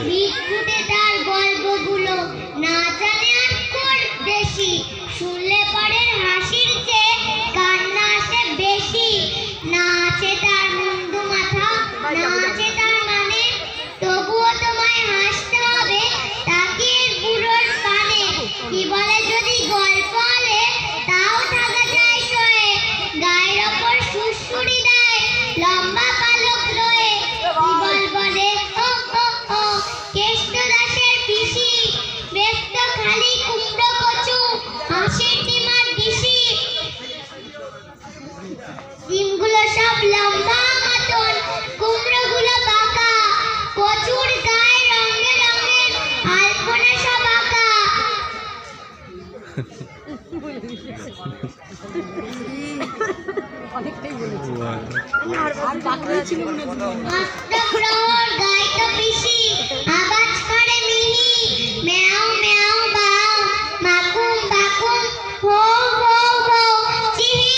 বিদ্যুতে তার গল্পগুলো না জানে আর কোন দেশি, শুনলে পরের হাসির চেয়ে কান্না আসে বেশি। না আছে তার মুন্ডু মাথা, না আছে তার মানে, তবুও তোমায় হাসতে হবে তাকিয়ে বুড়োর কানে। কি বলে যদি গল্প বলে তাও থাকা যায় সয়ে, গায়ের ওপর সুড়সুড়ি দেয় লম্বা পালক রয়ে। কি বলে ও ও ও কেষ্ট দাসের পিসি, ব্যস্ত খালি কুমড়ো কচু হাসির ডিমার দিশি। ডিমগুলো সব লম্বা মতন, কুমড়োগুলো বাঁকা, কচুর গায়ে রঙে রঙে আলপনা সব আঁকা। অনেকটাই বলেছি। প্রহর গায় তো পিসি, আওয়াজ করে মিনি, ম্যাও ম্যাও বাও, মাকুম বাকুম হো হো হো চিহি।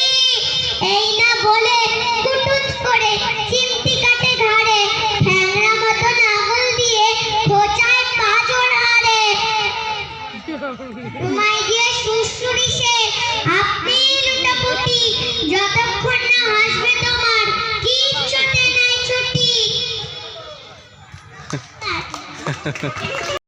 এই না বলে কুটুট করে চিমটি কাটে ঘাড়ে, ঠ্যাংরা মতন আঙুল দিয়ে খোঁচায় পাঁজর হাড়ে। তোমায় দিয়ে সুড়সুড়ি সে আপনি লুটাপুটি, যতক্ষণ না হাসবে তোমার কিচ্ছুতে নাই ছুটি।